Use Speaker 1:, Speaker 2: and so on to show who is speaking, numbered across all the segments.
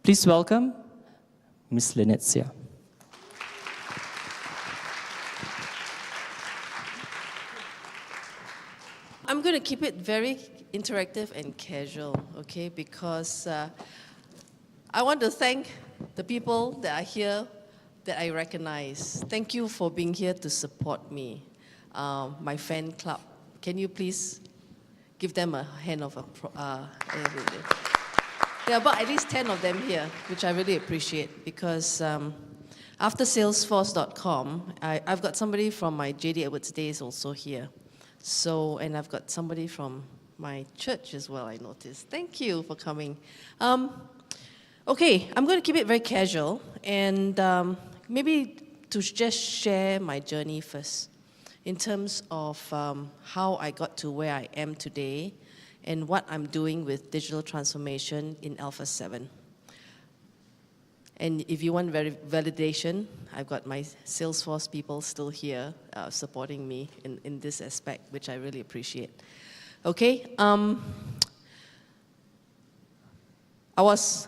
Speaker 1: Please welcome Ms. Lynette Seah.
Speaker 2: I'm going to keep it very interactive and casual, okay? Because I want to thank the people that are here that I recognize. Thank you for being here to support me, my fan club. Can you please give them a hand of there are about at least 10 of them here, which I really appreciate, because after Salesforce.com, I've got somebody from my J.D. Edwards days also here. So, and I've got somebody from my church as well, I noticed. Thank you for coming. Okay, I'm going to keep it very casual, and maybe to just share my journey first in terms of how I got to where I am today and what I'm doing with digital transformation in Alpha7. And if you want validation, I've got my Salesforce people still here supporting me in this aspect, which I really appreciate. Okay, I was,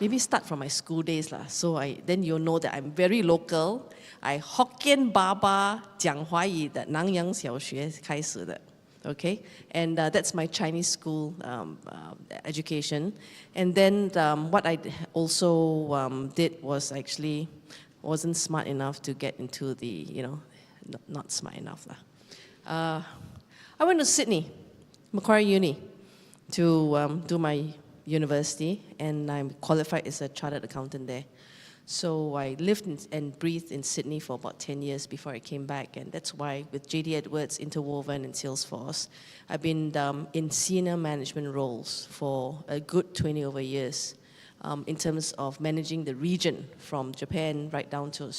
Speaker 2: maybe start from my school days lah. So then you'll know that I'm very local. I Hokkien Baba 讲华语的南洋小学开始的。Okay, and that's my Chinese school education. And then what I also did was actually wasn't smart enough to get into the, not smart enough lah. I went to Sydney, Macquarie Uni, to do my university, and I'm qualified as a chartered accountant there. So I lived and breathed in Sydney for about 10 years before I came back, and that's why with J.D. Edwards, Interwoven, and Salesforce, I've been in senior management roles for a good 20 over years in terms of managing the region from Japan right down to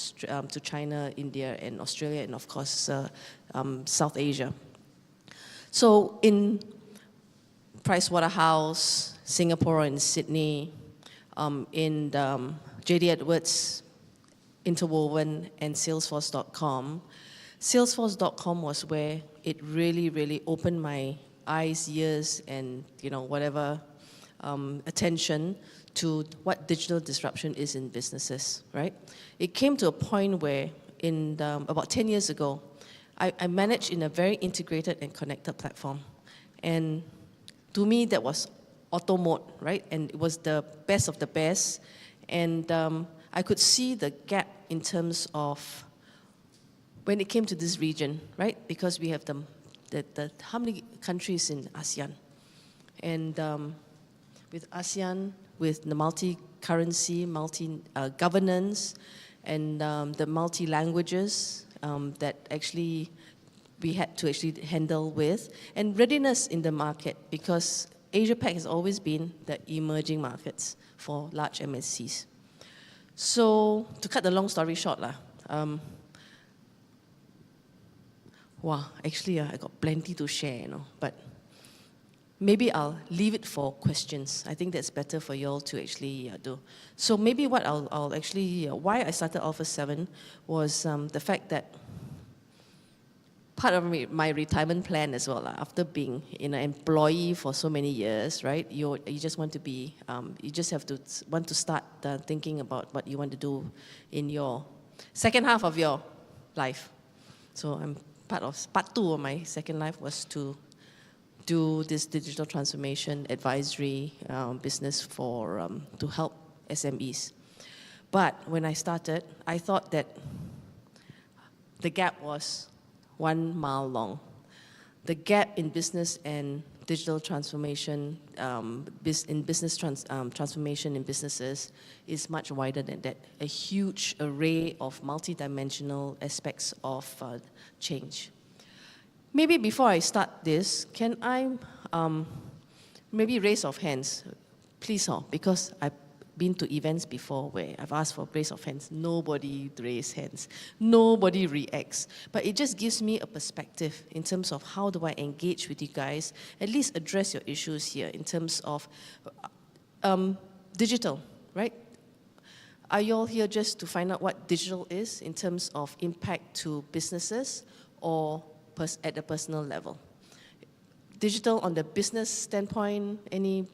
Speaker 2: China, India, and Australia, and of course, South Asia. So in Pricewaterhouse, Singapore, and Sydney, in J.D. Edwards, Interwoven, and Salesforce.com. Salesforce.com was where it really, really opened my eyes, ears, and whatever attention to what digital disruption is in businesses, right? It came to a point where about 10 years ago, I managed in a very integrated and connected platform. And to me, that was auto mode, right? And it was the best of the best. And I could see the gap in terms of when it came to this region, right? Because we have how many countries in ASEAN? And with ASEAN, with the multi-currency, multi-governance, and the multi-languages that actually we had to actually handle with, and readiness in the market, because Asia-Pac has always been the emerging markets for large MNCs. So to cut the long story short, actually I got plenty to share, but maybe I'll leave it for questions. I think that's better for you all to actually do. So maybe what I'll actually, why I started Alpha7 was the fact that part of my retirement plan as well, after being an employee for so many years, right? You just want to be, you just have to want to start thinking about what you want to do in your second half of your life. So I'm part two of my second life was to do this digital transformation advisory business to help SMEs. But when I started, I thought that the gap was 1 mile long. The gap in business and digital transformation, transformation in businesses is much wider than that. A huge array of multidimensional aspects of change. Maybe before I start this, can I maybe raise of hands, please, because I've been to events before where I've asked for raise of hands. Nobody raise hands. Nobody reacts. But it just gives me a perspective in terms of how do I engage with you guys, at least address your issues here in terms of digital, right? Are you all here just to find out what digital is in terms of impact to businesses or at a personal level? Digital on the business standpoint, any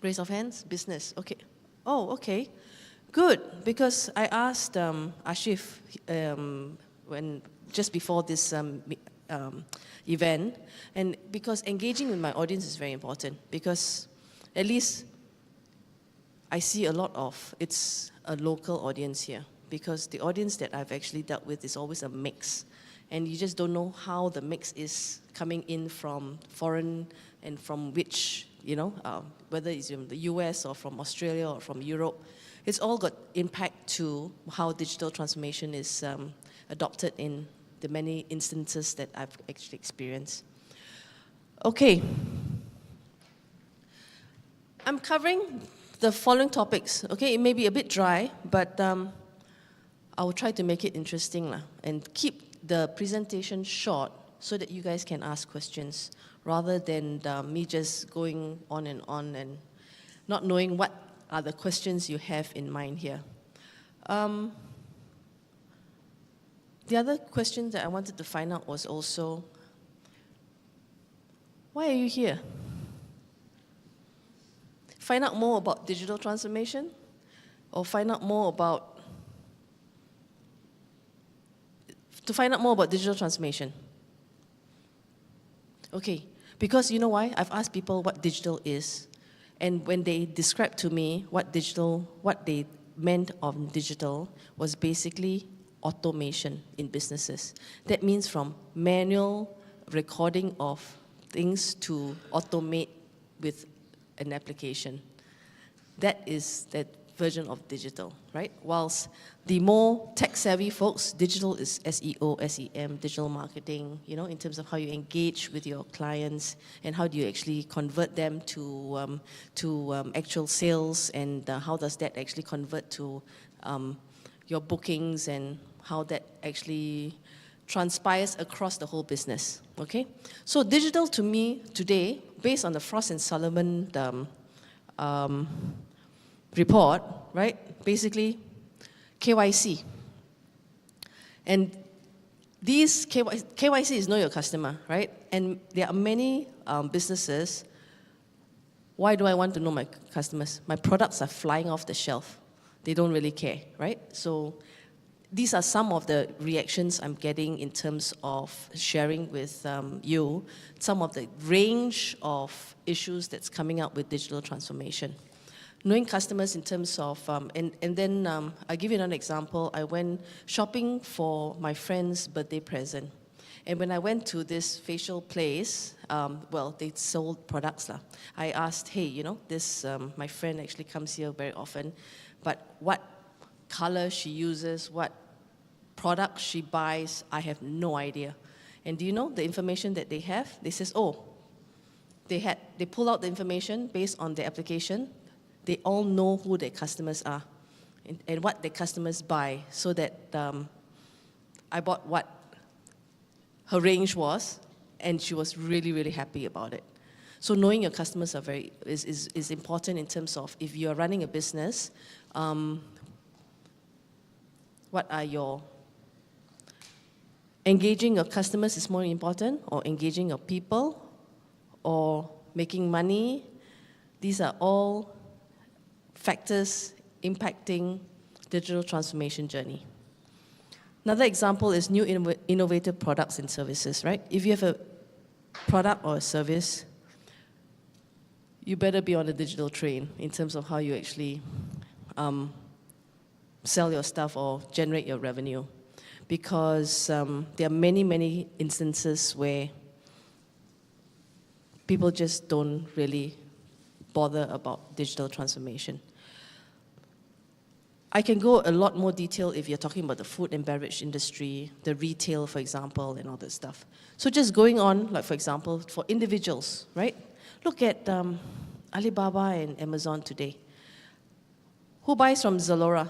Speaker 2: Raise of hands, business, okay. Oh, okay, good, because I asked Ashif just before this event, and because engaging with my audience is very important, because at least I see a lot of, it's a local audience here, because the audience that I've actually dealt with is always a mix, and you just don't know how the mix is coming in from foreign and from which, whether it's from the US or from Australia or from Europe. It's all got impact to how digital transformation is adopted in the many instances that I've actually experienced. Okay. I'm covering the following topics. Okay, it may be a bit dry, but I will try to make it interesting and keep the presentation short so that you guys can ask questions rather than me just going on and not knowing what are the questions you have in mind here. The other question that I wanted to find out was also, why are you here? Find out more about digital transformation, or find out more about digital transformation? Okay, because you know why? I've asked people what digital is, and when they described to me what they meant of digital was basically automation in businesses. That means from manual recording of things to automate with an application. That is that version of digital, right? Whilst the more tech-savvy folks, digital is SEO, SEM, digital marketing, in terms of how you engage with your clients and how do you actually convert them to actual sales, and how does that actually convert to your bookings, and how that actually transpires across the whole business, okay? So digital to me today, based on the Frost & Sullivan report, right? Basically, KYC. And these KYC is know your customer, right? And there are many businesses. Why do I want to know my customers? My products are flying off the shelf. They don't really care, right? So these are some of the reactions I'm getting in terms of sharing with you some of the range of issues that's coming up with digital transformation. Knowing customers in terms of, and then I'll give you another example. I went shopping for my friend's birthday present. And when I went to this facial place, well, they sold products. I asked, hey, this, my friend actually comes here very often, but what color she uses, what product she buys, I have no idea. And do you know the information that they have? They says, oh, they pull out the information based on the application. They all know who their customers are and what their customers buy, so that I bought what her range was, and she was really, really happy about it. So knowing your customers is important in terms of if you're running a business, what are your engaging your customers is more important, or engaging your people, or making money. These are all factors impacting digital transformation journey. Another example is new innovative products and services, right? If you have a product or a service, you better be on the digital train in terms of how you actually sell your stuff or generate your revenue. Because there are many, many instances where people just don't really bother about digital transformation. I can go a lot more detail if you're talking about the food and beverage industry, the retail, for example, and all that stuff. So just going on, like for example, for individuals, right? Look at Alibaba and Amazon today. Who buys from Zalora?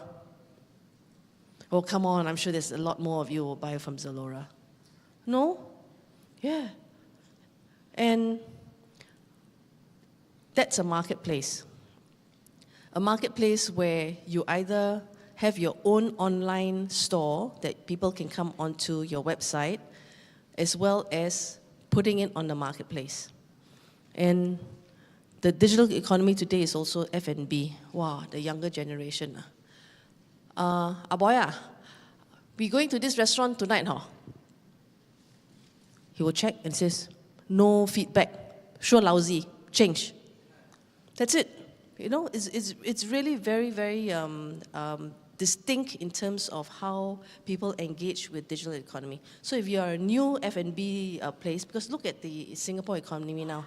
Speaker 2: Oh, come on, I'm sure there's a lot more of you who will buy from Zalora. No? Yeah. And that's a marketplace. A marketplace where you either have your own online store that people can come onto your website, as well as putting it on the marketplace. And The digital economy today is also F&B. Wow, the younger generation. Aboya, we going to this restaurant tonight, huh? He will check and says, no feedback, sure lousy, change. That's it. You know, it's really very, very distinct in terms of how people engage with digital economy. So if you are a new F&B place, because look at the Singapore economy now,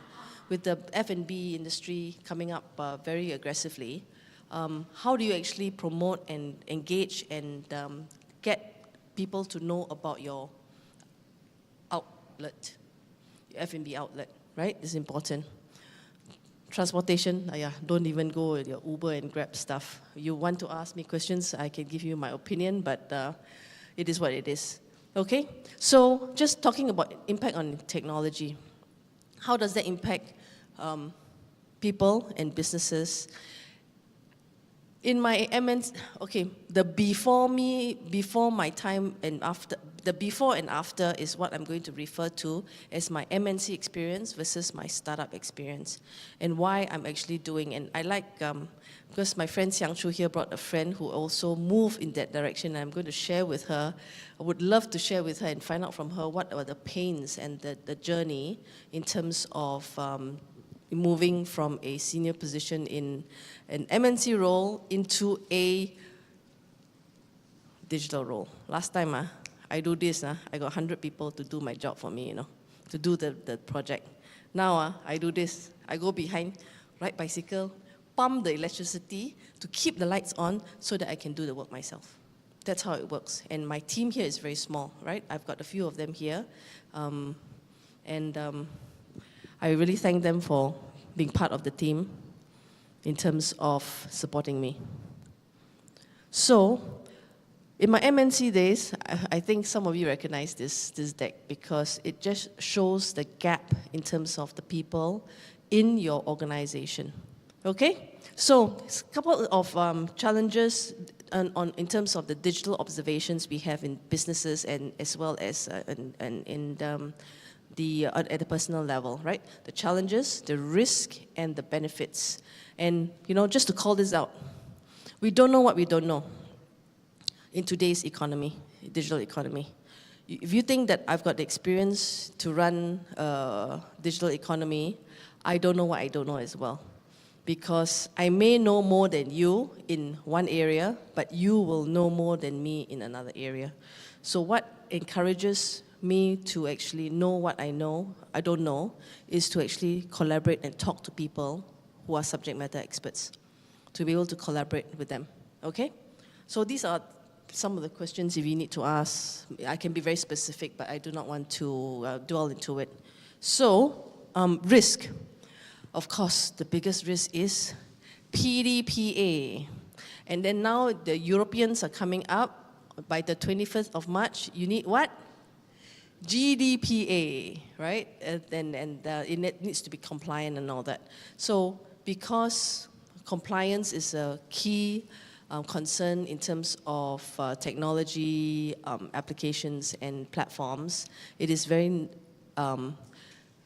Speaker 2: with the F&B industry coming up very aggressively, how do you actually promote and engage and get people to know about your outlet, your F&B outlet, right? This is important. Transportation, don't even go with your Uber and Grab stuff. You want to ask me questions, I can give you my opinion, but it is what it is. Okay? So just talking about impact on technology. How does that impact people and businesses? In my MNC, okay, the before my time and after, the before and after is what I'm going to refer to as my MNC experience versus my startup experience, and why I'm actually doing. And I like, because my friend Xiang Chu here brought a friend who also moved in that direction, and I'm going to share with her. I would love to share with her and find out from her what are the pains and the journey in terms of moving from a senior position in an MNC role into a digital role. Last time, I do this, I got 100 people to do my job for me, to do the project. Now, I do this. I go behind, ride bicycle, pump the electricity to keep the lights on so that I can do the work myself. That's how it works. And my team here is very small, right? I've got a few of them here. I really thank them for being part of the team in terms of supporting me. So, in my MNC days, I think some of you recognize this deck because it just shows the gap in terms of the people in your organization. Okay? So, a couple of challenges in terms of the digital observations we have in businesses and as well as at the personal level, right? The challenges, the risk, and the benefits. And, just to call this out, we don't know what we don't know in today's economy, digital economy. If you think that I've got the experience to run a digital economy, I don't know what I don't know as well. Because I may know more than you in one area, but you will know more than me in another area. So what encourages me to actually know what I don't know, is to actually collaborate and talk to people who are subject matter experts, to be able to collaborate with them, okay? So these are some of the questions if you need to ask. I can be very specific, but I do not want to dwell into it. So, risk. Of course, the biggest risk is PDPA. And then now the Europeans are coming up. By the 25th of March, you need what? GDPA, right? And it needs to be compliant and all that. So because compliance is a key concern in terms of technology applications and platforms, it is very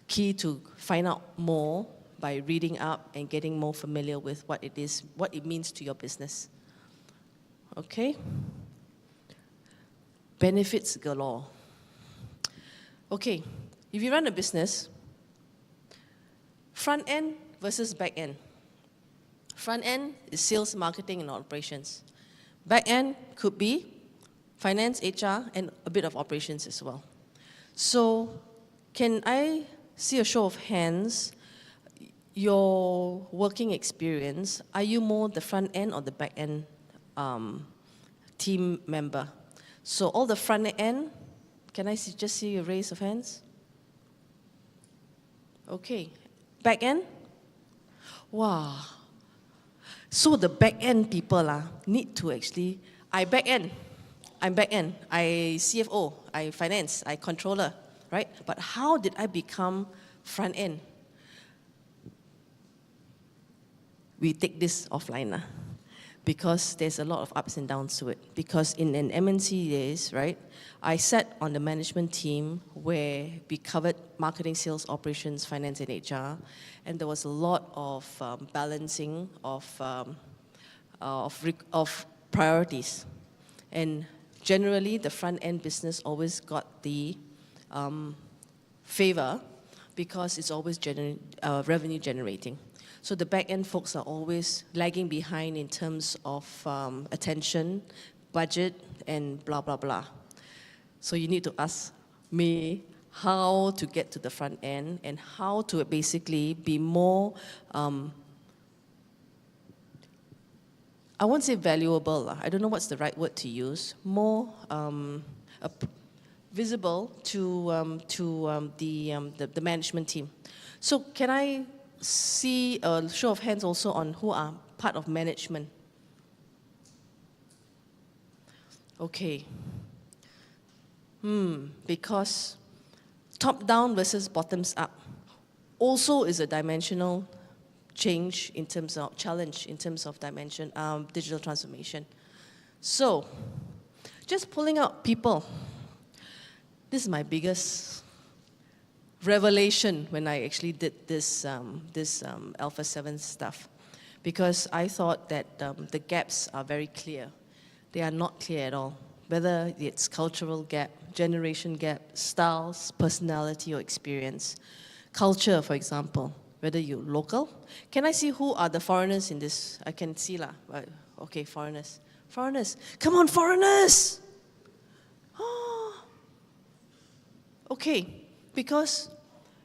Speaker 2: key to find out more by reading up and getting more familiar with what it is, what it means to your business. Okay? Benefits galore. Okay, if you run a business, front end versus back end. Front end is sales, marketing, and operations. Back end could be finance, HR, and a bit of operations as well. So, can I see a show of hands, your working experience, are you more the front end or the back end team member? So all the front end, can I just see a raise of hands? Okay. Back end? Wow. So the back end people need to actually, I'm back end, I CFO, I finance, I controller, right? But how did I become front end? We take this offline. because there's a lot of ups and downs to it. Because in an MNC days, right, I sat on the management team where we covered marketing, sales, operations, finance, and HR, and there was a lot of balancing of priorities. And generally, the front-end business always got the favor because it's always revenue generating. So the back-end folks are always lagging behind in terms of attention, budget, and blah, blah, blah. So you need to ask me how to get to the front end and how to basically be more, I won't say valuable, I don't know what's the right word to use, more visible to the management team. So can I see a show of hands also on who are part of management? Okay. Because top-down versus bottoms-up also is a dimensional change in terms of challenge, in terms of digital transformation. So, just pulling out people. This is my biggest revelation when I actually did this Alpha7 stuff, because I thought that the gaps are very clear. They are not clear at all. Whether it's cultural gap, generation gap, styles, personality, or experience. Culture, for example, whether you're local. Can I see who are the foreigners in this? I can see lah. Okay, foreigners. Foreigners. Come on, foreigners! Oh. Okay, because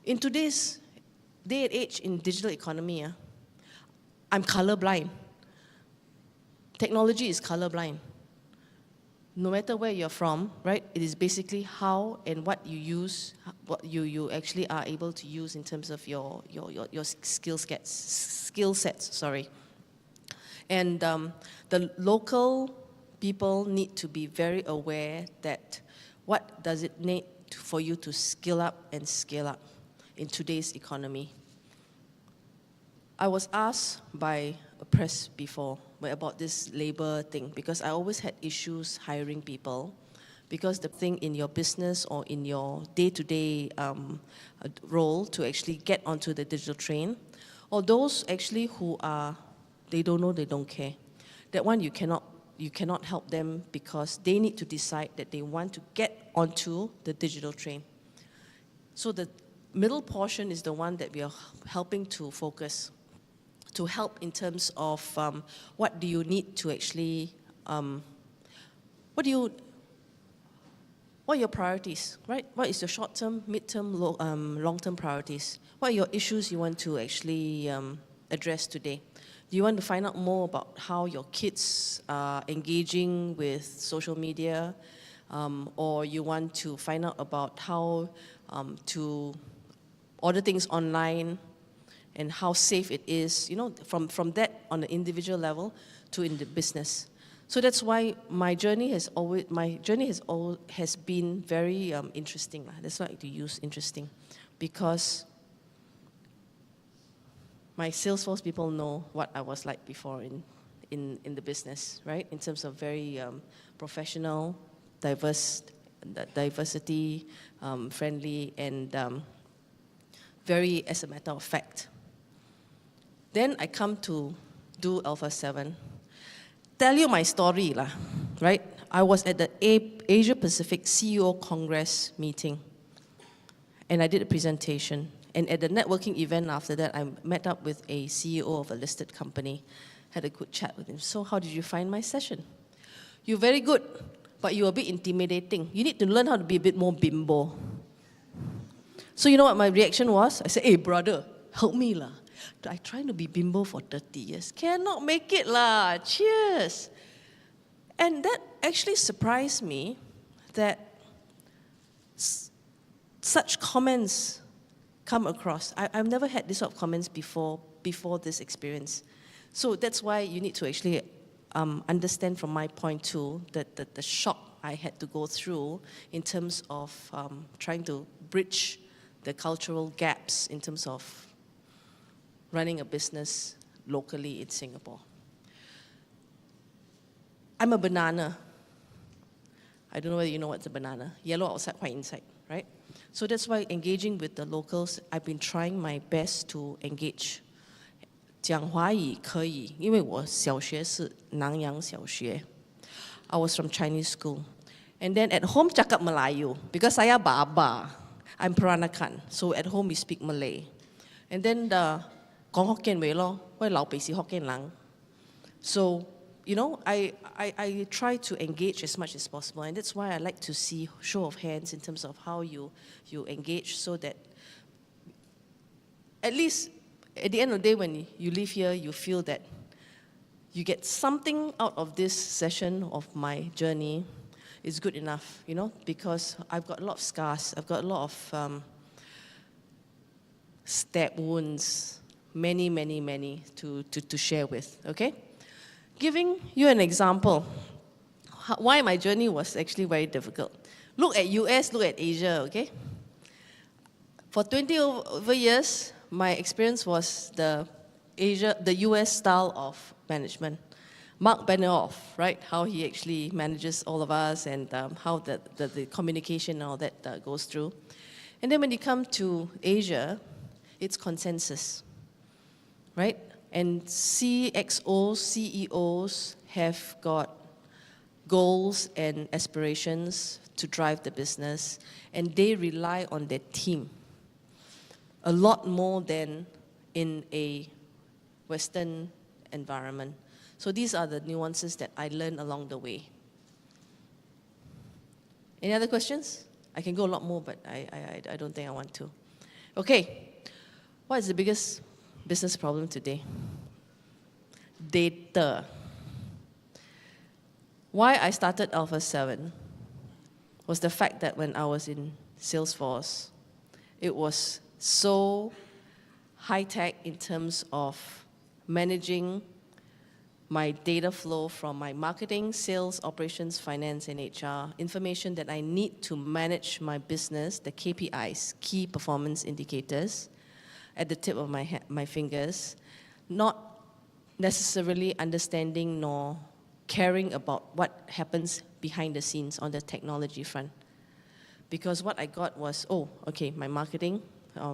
Speaker 2: in today's day and age in digital economy, I'm colorblind. Technology is colorblind. No matter where you're from, right? It is basically how and what you use, what you actually are able to use in terms of your skill sets. Sorry. And the local people need to be very aware that what does it need for you to skill up and scale up in today's economy. I was asked by a press before about this labor thing, because I always had issues hiring people, because the thing in your business or in your day-to-day role to actually get onto the digital train, or those actually who are, they don't know, they don't care. That one you cannot help them because they need to decide that they want to get onto the digital train. So the middle portion is the one that we are helping to focus, to help in terms of what do you need to actually, what are your priorities, right? What is your short-term, mid-term, long-term priorities? What are your issues you want to actually address today? Do you want to find out more about how your kids are engaging with social media? Or you want to find out about how to order things online and how safe it is, you know, from that on an individual level to in the business. So that's why my journey has been very interesting. That's why I like to use interesting, because my Salesforce people know what I was like before in the business, right? In terms of very professional, diversity, friendly, and very as a matter of fact. Then I come to do Alpha7. Tell you my story, right? I was at the Asia Pacific CEO Congress meeting, and I did a presentation. And at the networking event after that, I met up with a CEO of a listed company, had a good chat with him. So how did you find my session? You're very good, but you're a bit intimidating. You need to learn how to be a bit more bimbo. So you know what my reaction was? I said, hey brother, help me lah. I trying to be bimbo for 30 years. Cannot make it lah. Cheers. And that actually surprised me that such comments come across. I've never had this sort of comments before this experience. So that's why you need to actually understand from my point too, that the shock I had to go through in terms of trying to bridge the cultural gaps in terms of running a business locally in Singapore. I'm a banana. I don't know whether you know what's a banana. Yellow outside, white inside, right? So that's why engaging with the locals, I've been trying my best to engage. 讲华语可以，因为我小学是南洋小学。I was from Chinese school. And then at home cakap Melayu because saya baba. I'm Peranakan, so at home we speak Malay. And then the 講福建話咯，我老爸是福建人。So, you know, I try to engage as much as possible, and that's why I like to see show of hands in terms of how you engage, so that at least at the end of the day, when you leave here, you feel that you get something out of this session of my journey is good enough, you know, because I've got a lot of scars, I've got a lot of stab wounds, many to share with, okay? Giving you an example, why my journey was actually very difficult. Look at US, look at Asia, okay? For 20 over years, my experience was the US style of management. Mark Benioff, right? How he actually manages all of us, and how the communication and all that goes through. And then when you come to Asia, it's consensus, right? And CXOs, CEOs have got goals and aspirations to drive the business, and they rely on their team a lot more than in a Western environment. So these are the nuances that I learned along the way. Any other questions? I can go a lot more, but I don't think I want to. Okay, what is the biggest business problem today? Data. Why I started Alpha7 was the fact that when I was in Salesforce, it was so high-tech in terms of managing my data flow from my marketing, sales, operations, finance, and HR, information that I need to manage my business, the KPIs, key performance indicators, at the tip of my fingers, not necessarily understanding nor caring about what happens behind the scenes on the technology front. Because what I got was, oh, okay, my marketing,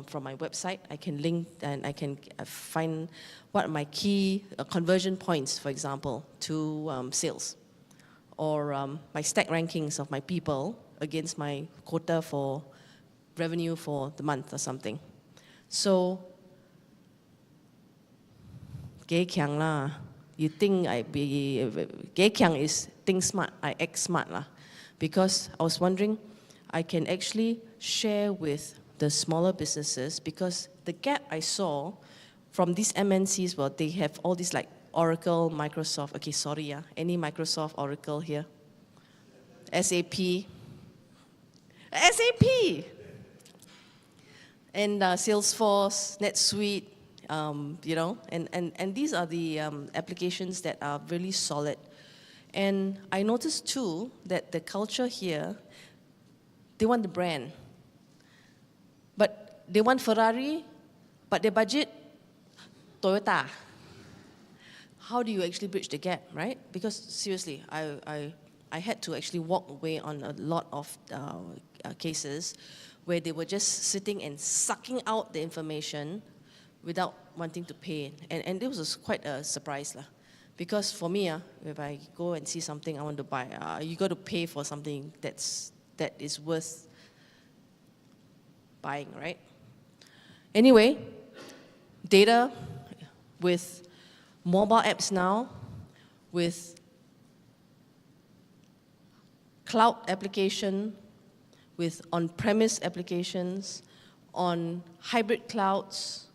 Speaker 2: from my website, I can link and I can find what are my key conversion points, for example, to sales, or my stack rankings of my people against my quota for revenue for the month or something. So, gay kiang lah. You think I be gay kiang is think smart, I act smart lah, because I was wondering, I can actually share with the smaller businesses, because the gap I saw from these MNCs, well, they have all these like Oracle, Microsoft. Okay, sorry, yeah. Any Microsoft, Oracle here? SAP. SAP! And Salesforce, NetSuite, you know, and these are the applications that are really solid. And I noticed too that the culture here, they want the brand. But they want Ferrari, but their budget, Toyota. How do you actually bridge the gap, right? Because seriously, I had to actually walk away on a lot of cases where they were just sitting and sucking out the information without wanting to pay. And this was quite a surprise. Because for me, if I go and see something I want to buy, you got to pay for something that is worth buying, right? Anyway, data with mobile apps now, with cloud application, with on-premise applications, on hybrid clouds,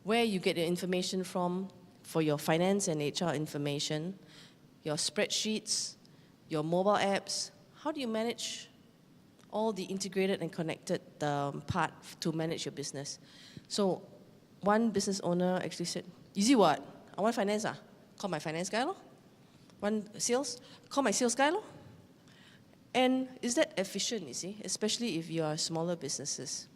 Speaker 2: where you get the information from for your finance and HR information, your spreadsheets, your mobile apps. How do you manage all the integrated and connected part to manage your business? So one business owner actually said, easy what? I want finance, call my finance guy lo. Want sales? Call my sales guy lo. And is that efficient, you see, especially if you are smaller businesses?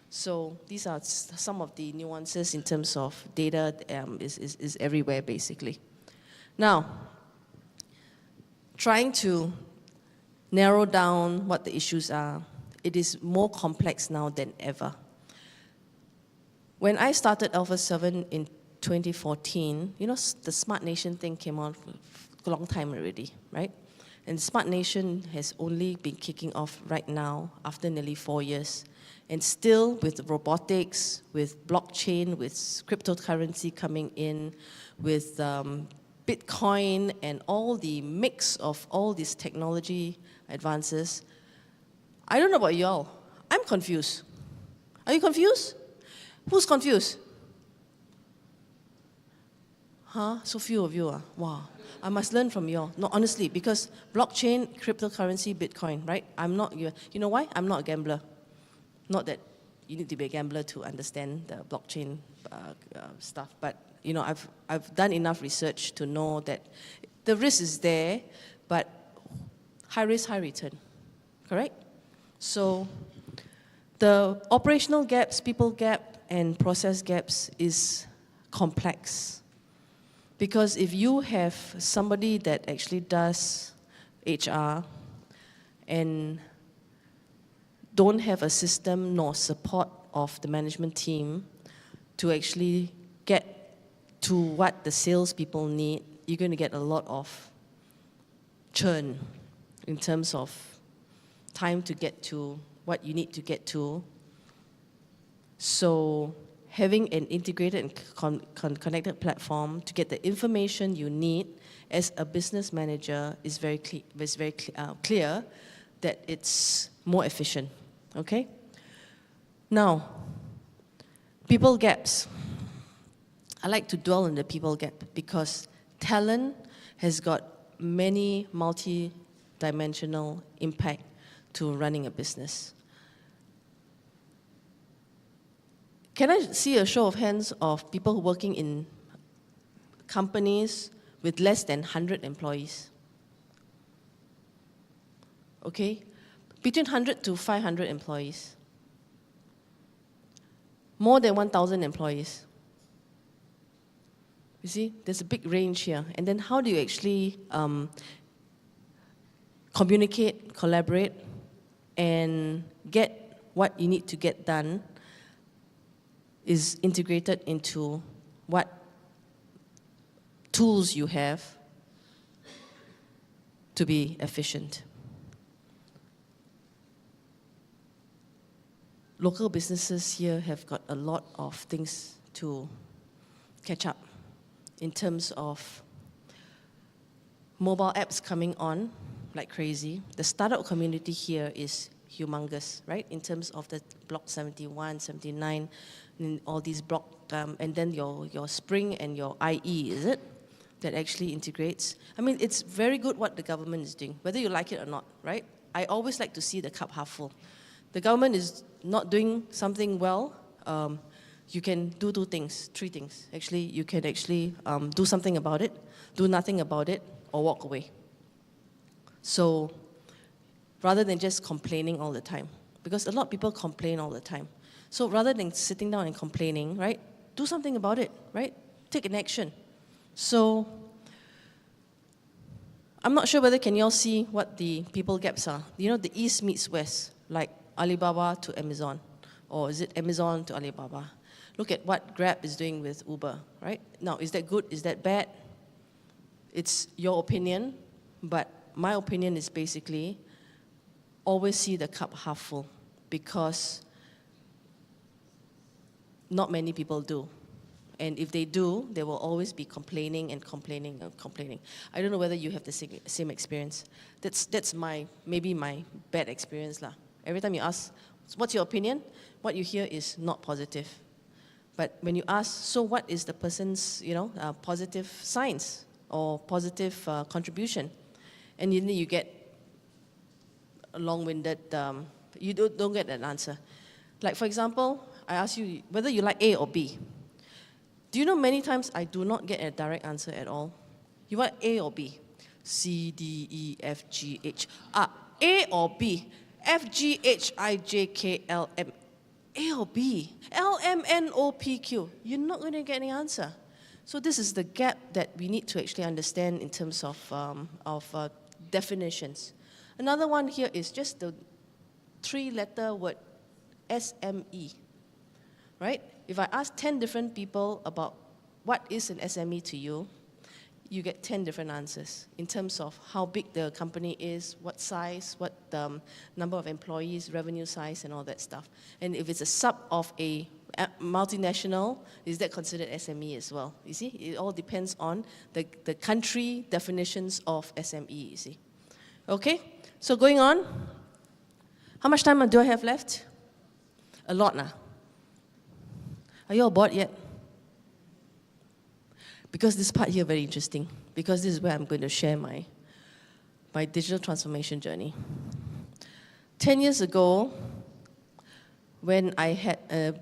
Speaker 2: So these are some of the nuances in terms of data is everywhere, basically. Now, trying to narrow down what the issues are. It is more complex now than ever. When I started Alpha7 in 2014, you know, the Smart Nation thing came on for a long time already, right? And Smart Nation has only been kicking off right now after nearly 4 years. And still with robotics, with blockchain, with cryptocurrency coming in, with Bitcoin and all the mix of all these technology advances, I don't know about y'all, I'm confused. Are you confused? Who's confused? Huh? So few of you are. Wow. I must learn from you all. No, honestly, because blockchain, cryptocurrency, Bitcoin, right? I'm not, you know why? I'm not a gambler. Not that you need to be a gambler to understand the blockchain stuff, but you know, I've done enough research to know that the risk is there, but high risk, high return, correct? So the operational gaps, people gap, and process gaps is complex. Because if you have somebody that actually does HR and don't have a system nor support of the management team to actually get to what the salespeople need, you're going to get a lot of churn in terms of time to get to what you need to get to. So having an integrated and connected platform to get the information you need as a business manager is very clear that it's more efficient, okay? Now, people gaps. I like to dwell on the people gap because talent has got many multi-dimensional impact to running a business. Can I see a show of hands of people working in companies with less than 100 employees? Okay? Between 100 to 500 employees. More than 1,000 employees. You see, there's a big range here. And then how do you actually communicate, collaborate, and get what you need to get done is integrated into what tools you have to be efficient. Local businesses here have got a lot of things to catch up in terms of mobile apps coming on like crazy. The startup community here is humongous, right? In terms of the block 71, 79, and all these block, and then your Spring and your IE, is it? That actually integrates. I mean, it's very good what the government is doing, whether you like it or not, right? I always like to see the cup half full. The government is not doing something well. You can do three things. Actually, you can actually do something about it, do nothing about it, or walk away. So rather than just complaining all the time, because a lot of people complain all the time. So rather than sitting down and complaining, right, do something about it, right? Take an action. So I'm not sure whether can you all see what the people gaps are. You know, the East meets West, like Alibaba to Amazon, or is it Amazon to Alibaba? Look at what Grab is doing with Uber, right? Now, is that good? Is that bad? It's your opinion, but my opinion is basically always see the cup half full, because not many people do. And if they do, they will always be complaining and complaining and complaining. I don't know whether you have the same experience. That's maybe my bad experience lah. Every time you ask, what's your opinion? What you hear is not positive. But when you ask, so what is the person's, positive signs or positive contribution? And you get a long-winded, you don't get an answer. Like, for example, I ask you whether you like A or B. Do you know many times I do not get a direct answer at all? You want A or B? C, D, E, F, G, H. A or B? F, G, H, I, J, K, L, M. A or B? L, M, N, O, P, Q. You're not going to get any answer. So this is the gap that we need to actually understand in terms of definitions. Another one here is just the 3-letter word, SME, right? If I ask 10 different people about what is an SME to you, you get 10 different answers in terms of how big the company is, what size, what number of employees, revenue size, and all that stuff. And if it's a sub of a multinational, is that considered SME as well? You see, it all depends on the country definitions of SME, you see. Okay, so going on, how much time do I have left? A lot now. Are you all bored yet? Because this part here is very interesting, because this is where I'm going to share my digital transformation journey. 10 years ago, when I had a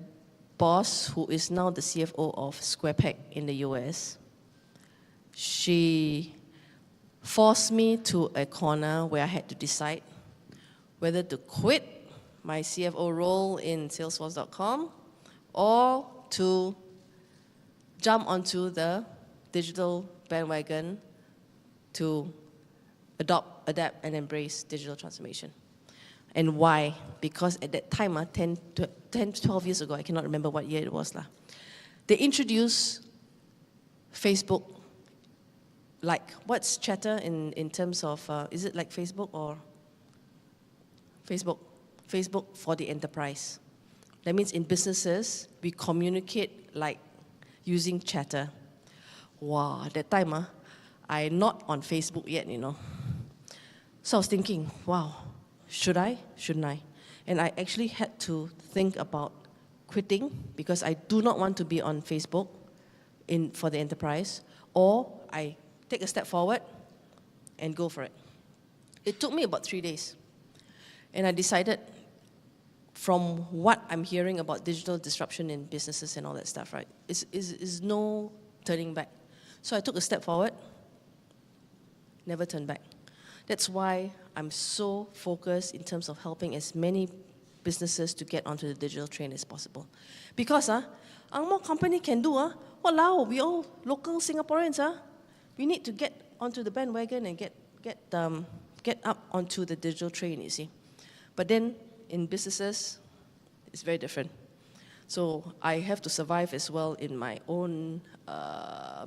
Speaker 2: boss who is now the CFO of SquarePeg in the US, she forced me to a corner where I had to decide whether to quit my CFO role in Salesforce.com or to jump onto the digital bandwagon to adopt, adapt, and embrace digital transformation. And why? Because at that time, 10 to 12 years ago, I cannot remember what year it was, they introduced Facebook, like, what's Chatter in terms of, is it like Facebook or Facebook? Facebook for the enterprise. That means in businesses, we communicate like using Chatter. Wow, at that time, I'm not on Facebook yet, you know. So I was thinking, wow, should I, shouldn't I? And I actually had to think about quitting because I do not want to be on Facebook for the enterprise, or I take a step forward and go for it. It took me about 3 days. And I decided, from what I'm hearing about digital disruption in businesses and all that stuff, right, is no turning back. So I took a step forward, never turned back. That's why I'm so focused in terms of helping as many businesses to get onto the digital train as possible. Because more company can do, walao, we all local Singaporeans, we need to get onto the bandwagon and get up onto the digital train, you see. But then in businesses, it's very different. So I have to survive as well in my own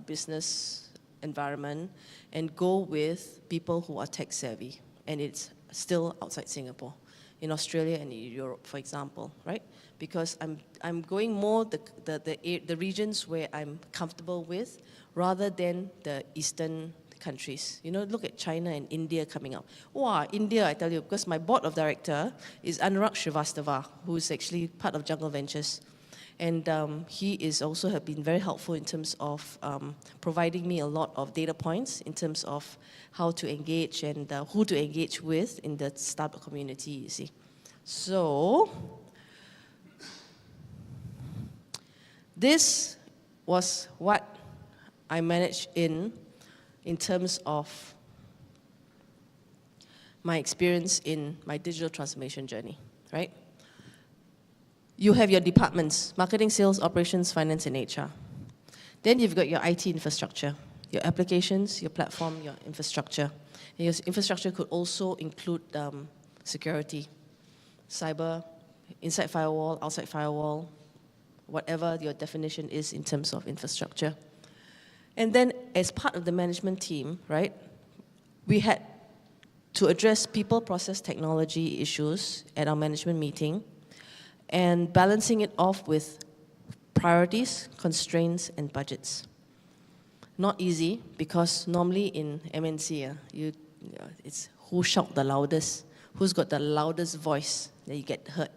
Speaker 2: business environment and go with people who are tech savvy. And it's still outside Singapore, in Australia and in Europe, for example, right? Because I'm going more the regions where I'm comfortable with rather than the Eastern countries. You know, look at China and India coming up. Wow, India, I tell you, because my board of director is Enrich, who is actually part of Jungle Ventures. And he is also have been very helpful in terms of providing me a lot of data points in terms of how to engage and who to engage with in the startup community, you see. So, this was what I managed in terms of my experience in my digital transformation journey, right? You have your departments, marketing, sales, operations, finance, and HR. Then you've got your IT infrastructure, your applications, your platform, your infrastructure. And your infrastructure could also include security, cyber, inside firewall, outside firewall, whatever your definition is in terms of infrastructure. And then as part of the management team, right, we had to address people, process, technology issues at our management meeting and balancing it off with priorities, constraints, and budgets. Not easy, because normally in MNC, it's who shout the loudest, who's got the loudest voice that you get heard.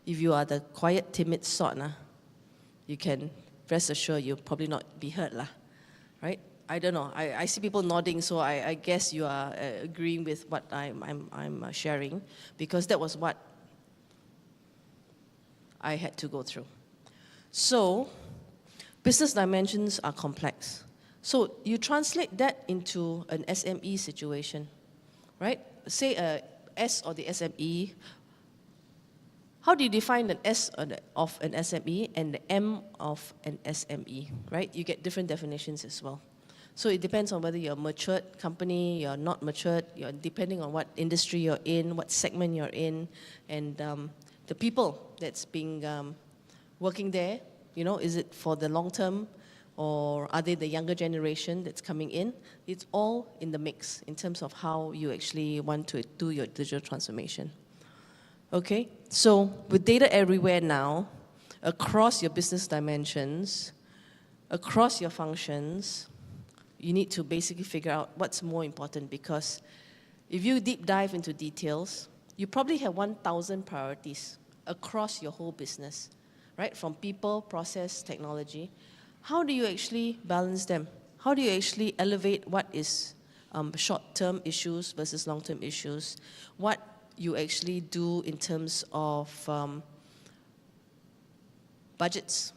Speaker 2: If you are the quiet, timid sort, you can rest assured you'll probably not be heard, right? I don't know. I see people nodding, so I guess you are agreeing with what I'm sharing, because that was what I had to go through. So, business dimensions are complex. So you translate that into an SME situation, right? Say a S or the SME. How do you define an S of an SME and the M of an SME, right? You get different definitions as well. So it depends on whether you're a matured company, you're not matured, depending on what industry you're in, what segment you're in, and the people that's being working there, you know, is it for the long term, or are they the younger generation that's coming in? It's all in the mix in terms of how you actually want to do your digital transformation. Okay, so with data everywhere now, across your business dimensions, across your functions, you need to basically figure out what's more important, because if you deep dive into details, you probably have 1,000 priorities across your whole business, right? From people, process, technology. How do you actually balance them? How do you actually elevate what is short-term issues versus long-term issues? What you actually do in terms of budgets?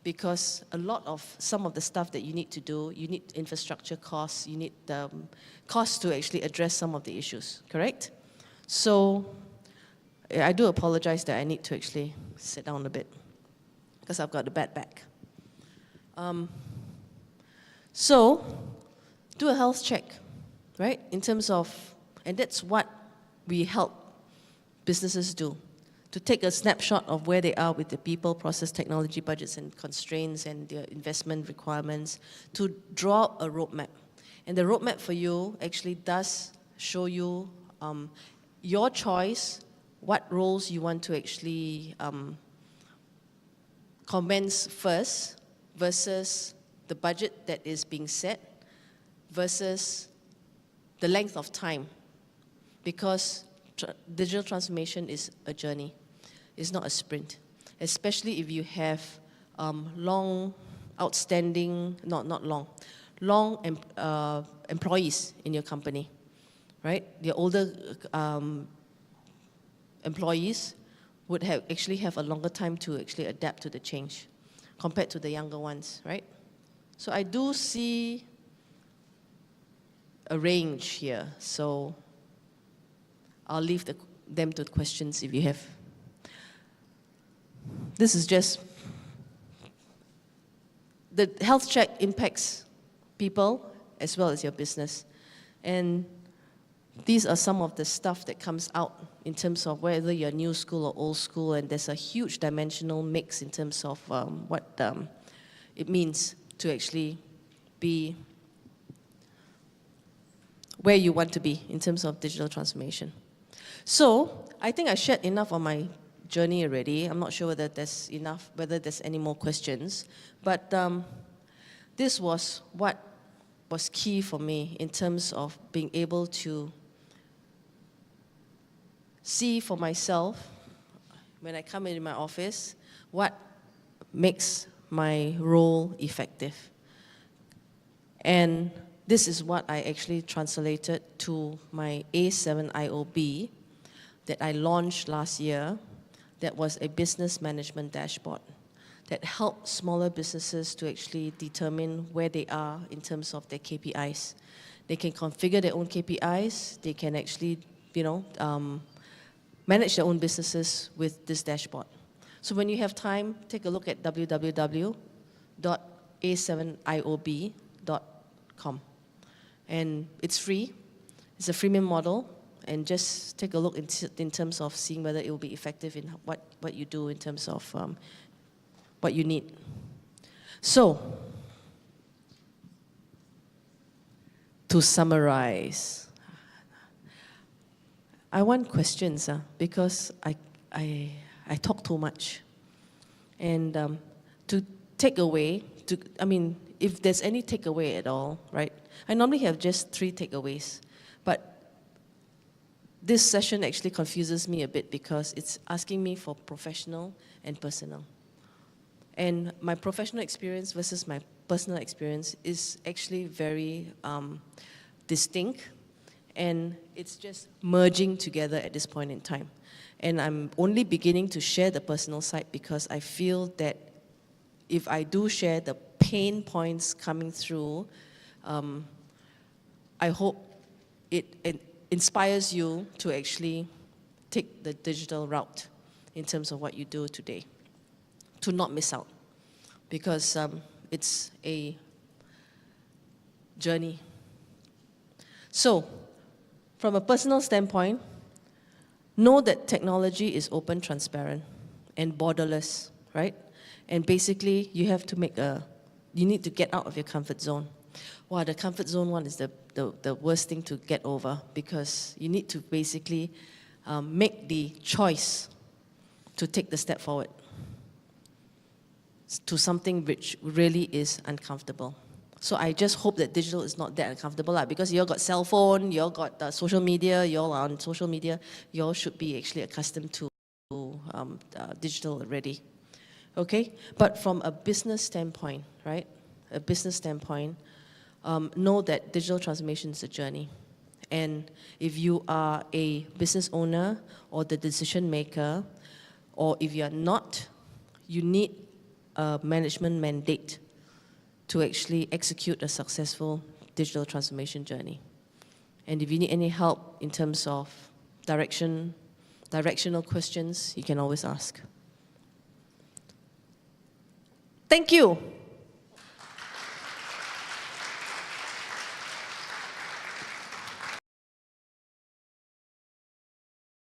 Speaker 2: Because a lot of some of the stuff that you need to do, you need infrastructure costs, you need costs to actually address some of the issues, correct? So I do apologize that I need to actually sit down a bit because I've got a bad back. So do a health check, right? In terms of, and that's what we help businesses do, to take a snapshot of where they are with the people, process, technology, budgets, and constraints, and their investment requirements, to draw a roadmap. And the roadmap for you actually does show you your choice, what roles you want to actually commence first, versus the budget that is being set, versus the length of time. Because digital transformation is a journey. It's not a sprint, especially if you have long employees in your company, right? The older employees would actually have a longer time to actually adapt to the change compared to the younger ones, right? So I do see a range here, so I'll leave them to questions if you have. This is just, the health check impacts people as well as your business. And these are some of the stuff that comes out in terms of whether you're new school or old school, and there's a huge dimensional mix in terms of what it means to actually be where you want to be in terms of digital transformation. So I think I shared enough on my journey already. I'm not sure whether there's enough, whether there's any more questions, but this was what was key for me in terms of being able to see for myself, when I come into my office, what makes my role effective. And this is what I actually translated to my A7 IOB that I launched last year. That was a business management dashboard that helped smaller businesses to actually determine where they are in terms of their KPIs. They can configure their own KPIs. They can actually, manage their own businesses with this dashboard. So when you have time, take a look at www.a7iob.com. And it's free. It's a freemium model. And just take a look in terms of seeing whether it will be effective in what you do in terms of what you need. So, to summarize, I want questions because I talk too much. And to take away, if there's any takeaway at all, right? I normally have just 3 takeaways, but this session actually confuses me a bit because it's asking me for professional and personal. And my professional experience versus my personal experience is actually very distinct, and it's just merging together at this point in time. And I'm only beginning to share the personal side because I feel that if I do share the pain points coming through, I hope it inspires you to actually take the digital route in terms of what you do today, to not miss out. Because it's a journey. So, from a personal standpoint, know that technology is open, transparent, and borderless, right? And basically, you have to you need to get out of your comfort zone. Wow, the comfort zone one is the worst thing to get over, because you need to basically make the choice to take the step forward to something which really is uncomfortable. So I just hope that digital is not that uncomfortable, because you all got cell phone, you all got social media, you all are on social media, you all should be actually accustomed to digital already. Okay? But from a business standpoint, right? A business standpoint, know that digital transformation is a journey. And if you are a business owner or the decision maker, or if you are not, you need a management mandate to actually execute a successful digital transformation journey. And if you need any help in terms of directional questions, you can always ask. Thank you.